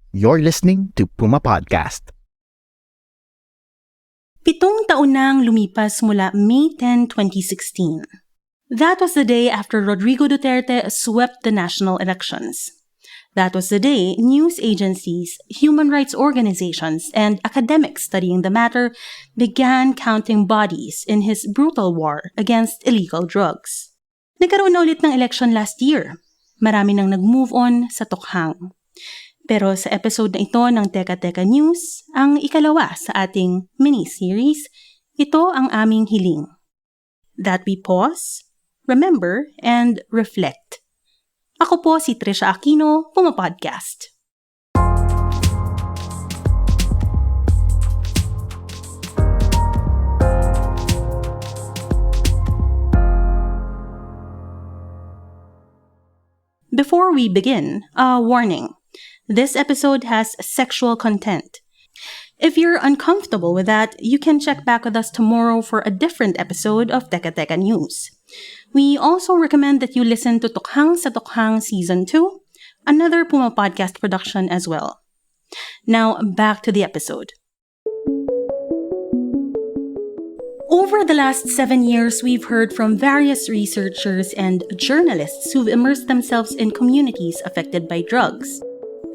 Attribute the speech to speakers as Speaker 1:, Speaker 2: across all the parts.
Speaker 1: You're listening to Puma Podcast.
Speaker 2: 7 taon nang lumipas mula May 10, 2016. That was the day after Rodrigo Duterte swept the national elections. That was the day news agencies, human rights organizations, and academics studying the matter began counting bodies in his brutal war against illegal drugs. Nagkaroon na ulit ng election last year. Marami nang nag-move on sa tokhang. Pero sa episode na ito ng Teka Teka News, ang ikalawa sa ating mini-series, ito ang aming hiling. That we pause, remember, and reflect. Ako po si Trisha Aquino, Puma Podcast. Before we begin, a warning. This episode has sexual content. If you're uncomfortable with that, you can check back with us tomorrow for a different episode of Teka Teka News. We also recommend that you listen to Tokhang sa Tokhang Season 2, another Puma Podcast production as well. Now, back to the episode. Over the last 7 years, we've heard from various researchers and journalists who've immersed themselves in communities affected by drugs.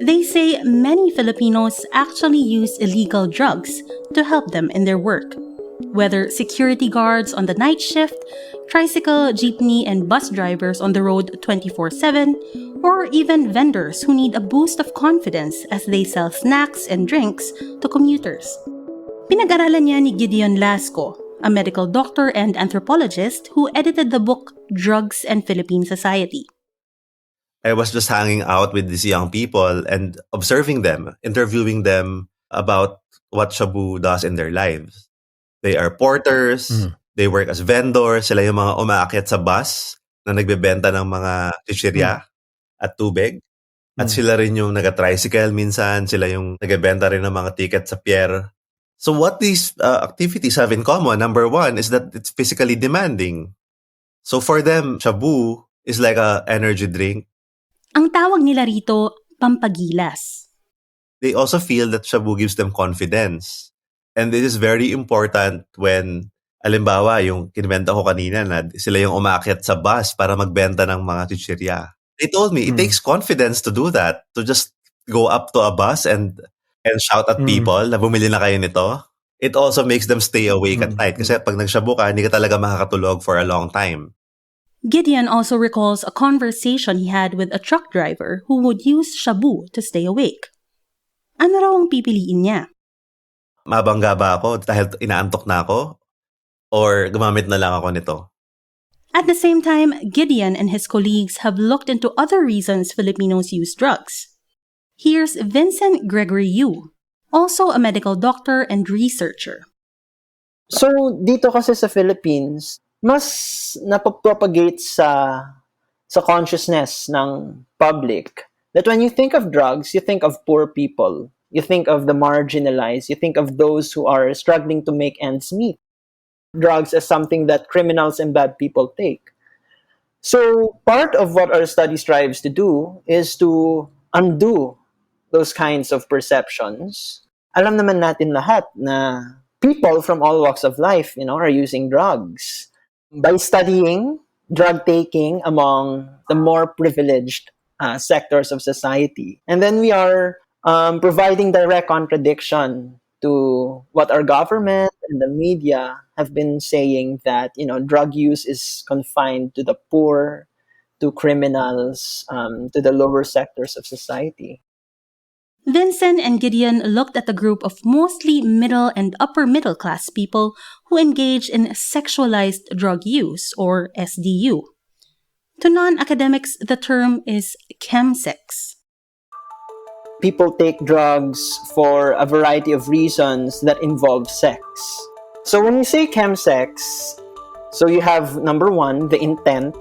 Speaker 2: They say many Filipinos actually use illegal drugs to help them in their work. Whether security guards on the night shift, tricycle, jeepney, and bus drivers on the road 24/7, or even vendors who need a boost of confidence as they sell snacks and drinks to commuters. Pinag-aralan niya ni Gideon Lasco, a medical doctor and anthropologist who edited the book Drugs and Philippine Society.
Speaker 3: I was just hanging out with these young people and observing them, interviewing them about what shabu does in their lives. They are porters, they work as vendors, sila yung mga umaakyat sa bus na nagbebenta ng mga chichirya at tubig. At sila rin yung nag-tricycle minsan, sila yung nagbebenta rin ng mga ticket sa pier. So what these activities have in common, number one, is that it's physically demanding. So for them, shabu is like a energy drink.
Speaker 2: Ang tawag nila rito, pampagilas.
Speaker 3: They also feel that shabu gives them confidence. And this is very important when, alimbawa, yung kinibenta ko kanina na sila yung umakyat sa bus para magbenta ng mga chichirya. They told me it takes confidence to do that, to just go up to a bus and shout at people na bumili na kayo nito. It also makes them stay awake at night kasi pag nagshabu ka, hindi ka talaga makakatulog for a long time.
Speaker 2: Gideon also recalls a conversation he had with a truck driver who would use shabu to stay awake. Ano raw ang pipiliin niya?
Speaker 3: Mabangga ba ako dahil inaantok na ako? Or gumamit na lang ako nito?
Speaker 2: At the same time, Gideon and his colleagues have looked into other reasons Filipinos use drugs. Here's Vincen Gregory, also a medical doctor and researcher.
Speaker 4: So, dito kasi sa Philippines, mas napapropagate sa consciousness ng public that when you think of drugs, you think of poor people, you think of the marginalized, you think of those who are struggling to make ends meet. Drugs as something that criminals and bad people take. So part of what our study strives to do is to undo those kinds of perceptions. Alam naman natin lahat na people from all walks of life, are using drugs. By studying drug taking among the more privileged sectors of society. And then we are providing direct contradiction to what our government and the media have been saying that, drug use is confined to the poor, to criminals, to the lower sectors of society.
Speaker 2: Vincen and Gideon looked at a group of mostly middle and upper middle class people who engage in sexualized drug use, or SDU. To non-academics, the term is chemsex.
Speaker 4: People take drugs for a variety of reasons that involve sex. So when you say chemsex, so you have, number one, the intent.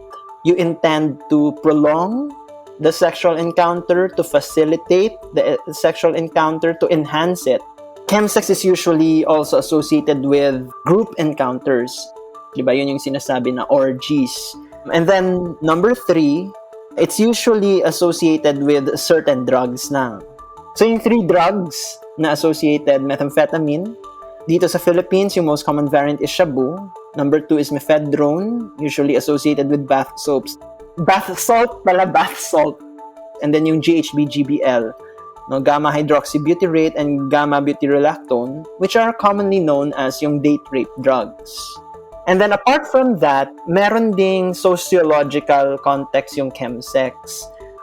Speaker 4: You intend to prolong the sexual encounter, to facilitate the sexual encounter, to enhance it. Chemsex is usually also associated with group encounters. Diba yun yung sinasabi na orgies. And then, number 3, it's usually associated with certain drugs na. So yung 3 drugs na associated, methamphetamine. Dito sa Philippines, yung most common variant is shabu. Number 2 is mephedrone, usually associated with bath soaps. Bath salt. And then yung GHB-GBL, no, gamma-hydroxybutyrate and gamma-butyrolactone, which are commonly known as yung date rape drugs. And then apart from that, meron ding sociological context yung chemsex.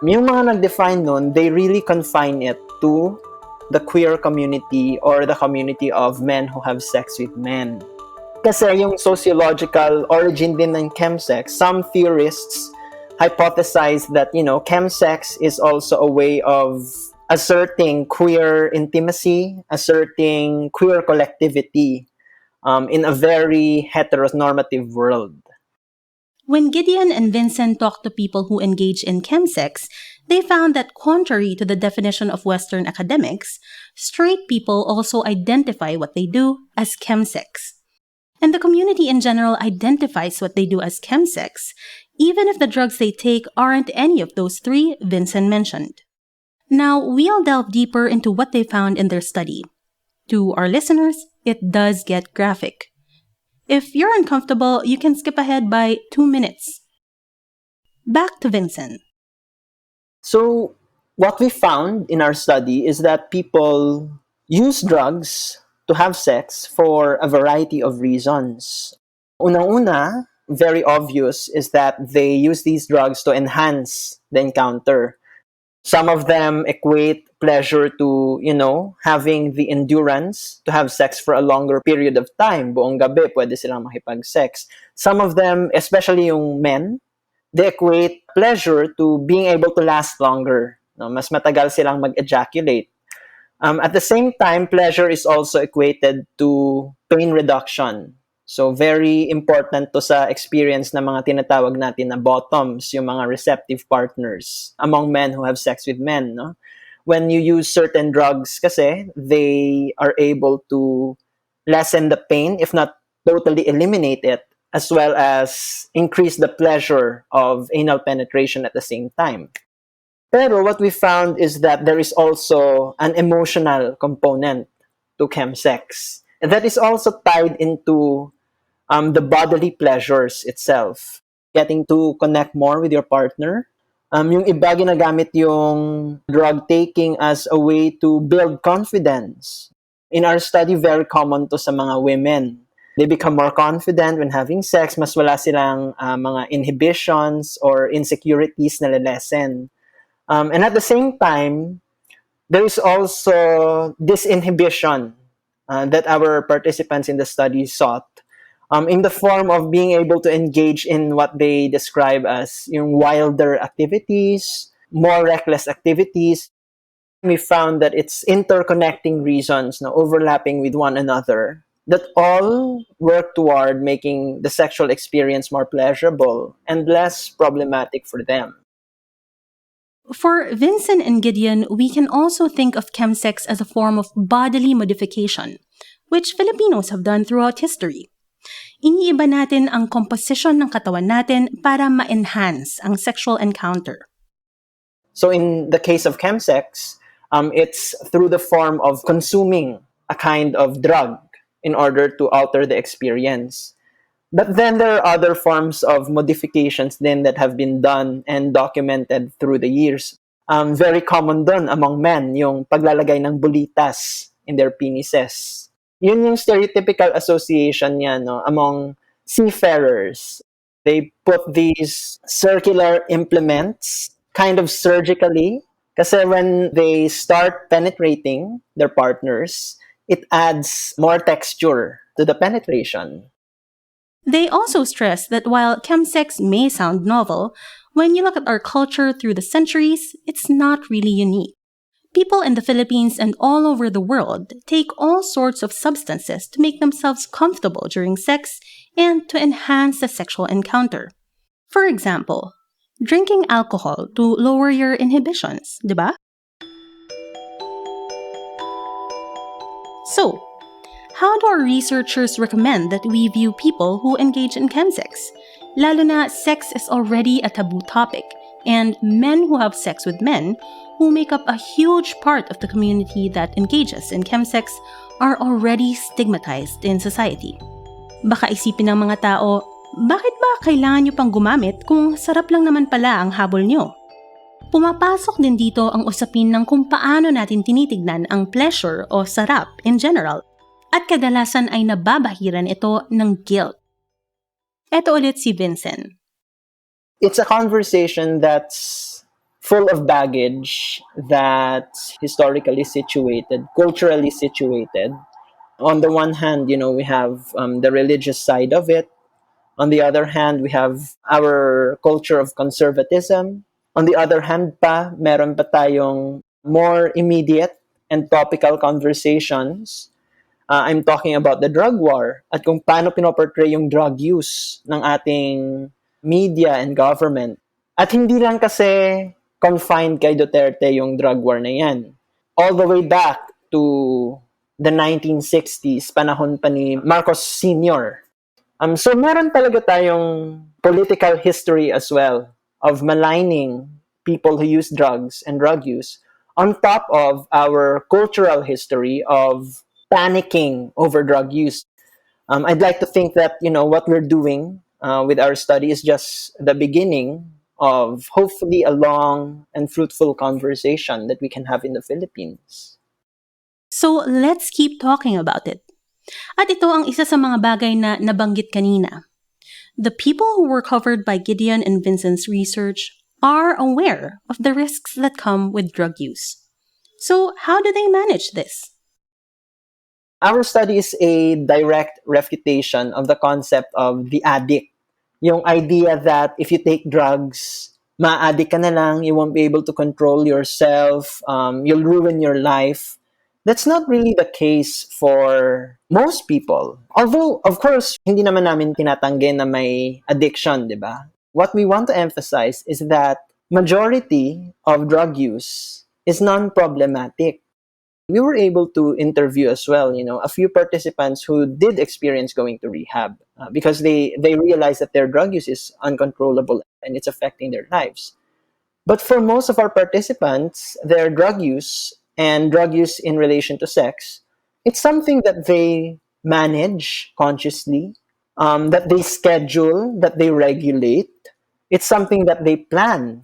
Speaker 4: Yung mga nag-define nun, they really confine it to the queer community or the community of men who have sex with men. Kasi yung sociological origin din ng chemsex, some theorists hypothesize that, chemsex is also a way of asserting queer intimacy, asserting queer collectivity in a very heteronormative world.
Speaker 2: When Gideon and Vincen talked to people who engage in chemsex, they found that contrary to the definition of Western academics, straight people also identify what they do as chemsex. And the community in general identifies what they do as chemsex, even if the drugs they take aren't any of those 3 Vincen mentioned. Now, we'll delve deeper into what they found in their study. To our listeners, it does get graphic. If you're uncomfortable, you can skip ahead by 2 minutes. Back to Vincen.
Speaker 4: So, what we found in our study is that people use drugs to have sex for a variety of reasons. Unang-una, very obvious, is that they use these drugs to enhance the encounter. Some of them equate pleasure to, having the endurance to have sex for a longer period of time. Buong gabi, pwede silang makipag-sex. Some of them, especially yung men, they equate pleasure to being able to last longer. No? Mas matagal silang mag-ejaculate. At the same time, pleasure is also equated to pain reduction. So very important to sa experience ng mga tinatawag natin na bottoms, yung mga receptive partners among men who have sex with men. No? When you use certain drugs kasi, they are able to lessen the pain, if not totally eliminate it, as well as increase the pleasure of anal penetration at the same time. Pero what we found is that there is also an emotional component to chemsex. And that is also tied into the bodily pleasures itself. Getting to connect more with your partner. Yung iba ginagamit yung drug taking as a way to build confidence. In our study, very common to sa mga women. They become more confident when having sex. Mas wala silang mga inhibitions or insecurities na lelesen. And at the same time, there is also disinhibition that our participants in the study sought. In the form of being able to engage in what they describe as yung wilder activities, more reckless activities. We found that it's interconnecting reasons, overlapping with one another, that all work toward making the sexual experience more pleasurable and less problematic for them.
Speaker 2: For Vincen and Gideon, we can also think of chemsex as a form of bodily modification, which Filipinos have done throughout history. Iniiba natin ang composition ng katawan natin para ma-enhance ang sexual encounter.
Speaker 4: So in the case of chemsex, it's through the form of consuming a kind of drug in order to alter the experience. But then there are other forms of modifications then that have been done and documented through the years. Very common dun among men, yung paglalagay ng bulitas in their penises. Yun yung stereotypical association niya among seafarers. They put these circular implements kind of surgically kasi when they start penetrating their partners, it adds more texture to the penetration.
Speaker 2: They also stress that while chemsex may sound novel, when you look at our culture through the centuries, it's not really unique. People in the Philippines and all over the world take all sorts of substances to make themselves comfortable during sex and to enhance the sexual encounter. For example, drinking alcohol to lower your inhibitions, diba? So, how do our researchers recommend that we view people who engage in chemsex? Lalo na sex is already a taboo topic, and men who have sex with men, who make up a huge part of the community that engages in chemsex, are already stigmatized in society. Baka isipin ng mga tao, bakit ba kailangan nyo pang gumamit kung sarap lang naman pala ang habol nyo? Pumapasok din dito ang usapin ng kung paano natin tinitignan ang pleasure o sarap in general, at kadalasan ay nababahiran ito ng guilt. Eto ulit si Vincen.
Speaker 4: It's a conversation that's full of baggage, that's historically situated, culturally situated. On the one hand, we have the religious side of it. On the other hand, we have our culture of conservatism. On the other hand meron pa tayong more immediate and topical conversations. I'm talking about the drug war at kung paano pinoportray yung drug use ng ating media and government. At hindi lang kasi confined kay Duterte yung drug war na yan. All the way back to the 1960s, panahon pa ni Marcos Sr. So meron talaga tayong political history as well of maligning people who use drugs and drug use on top of our cultural history of panicking over drug use. I'd like to think that, what we're doing with our study is just the beginning of hopefully a long and fruitful conversation that we can have in the Philippines.
Speaker 2: So let's keep talking about it. At ito ang isa sa mga bagay na nabanggit kanina. The people who were covered by Gideon and Vincen's research are aware of the risks that come with drug use. So how do they manage this?
Speaker 4: Our study is a direct refutation of the concept of the adik. Yung idea that if you take drugs, ma-addict ka na lang, you won't be able to control yourself, you'll ruin your life. That's not really the case for most people. Although, of course, hindi naman namin tinatanggi na may addiction, di ba? What we want to emphasize is that majority of drug use is non-problematic. We were able to interview as well, a few participants who did experience going to rehab because they realized that their drug use is uncontrollable and it's affecting their lives. But for most of our participants, their drug use and drug use in relation to sex, it's something that they manage consciously, that they schedule, that they regulate. It's something that they plan,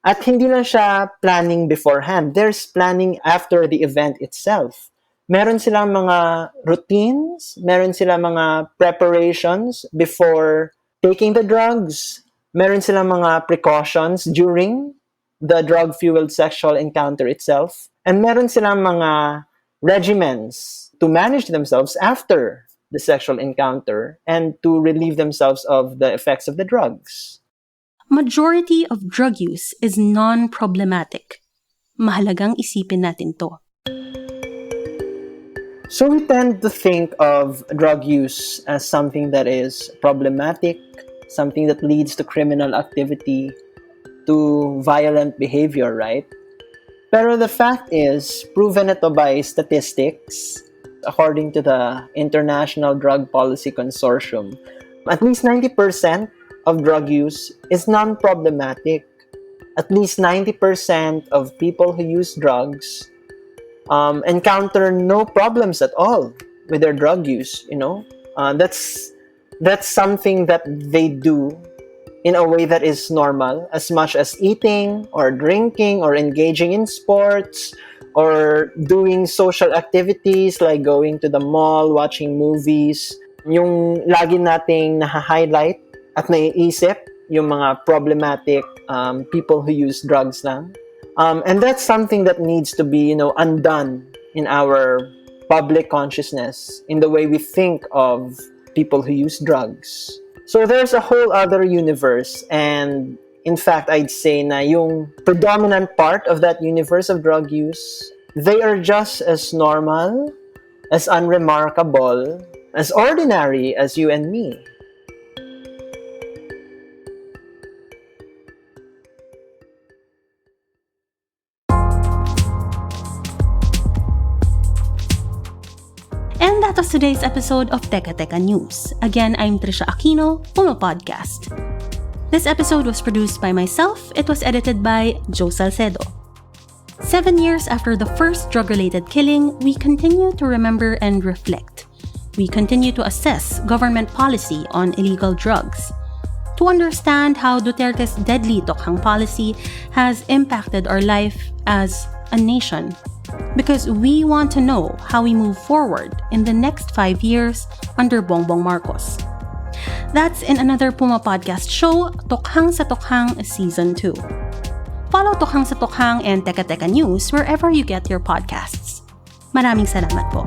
Speaker 4: At hindi lang siya planning beforehand. There's planning after the event itself. Meron silang mga routines, meron silang mga preparations before taking the drugs. Meron silang mga precautions during the drug-fueled sexual encounter itself. And meron silang mga regimens to manage themselves after the sexual encounter and to relieve themselves of the effects of the drugs.
Speaker 2: Majority of drug use is non-problematic. Mahalagang isipin natin to.
Speaker 4: So we tend to think of drug use as something that is problematic, something that leads to criminal activity, to violent behavior, right? Pero the fact is, proven ito by statistics, according to the International Drug Policy Consortium, at least 90% of drug use is non-problematic. At least 90% of people who use drugs encounter no problems at all with their drug use, That's something that they do in a way that is normal, as much as eating or drinking or engaging in sports or doing social activities like going to the mall, watching movies. Yung lagi nating naha-highlight at naiisip yung mga problematic people who use drugs lang. And that's something that needs to be, undone in our public consciousness, in the way we think of people who use drugs. So there's a whole other universe, and in fact, I'd say na yung predominant part of that universe of drug use, they are just as normal, as unremarkable, as ordinary as you and me.
Speaker 2: And that was today's episode of Teka Teka News. Again, I'm Trisha Aquino, Puma Podcast. This episode was produced by myself. It was edited by Joe Salcedo. 7 years after the first drug-related killing, we continue to remember and reflect. We continue to assess government policy on illegal drugs, to understand how Duterte's deadly tokhang policy has impacted our life as a nation, because we want to know how we move forward in the next 5 years under Bongbong Marcos. That's in another Puma Podcast show, Tokhang sa Tokhang Season 2. Follow Tokhang sa Tokhang and Teka Teka News wherever you get your podcasts. Maraming salamat po.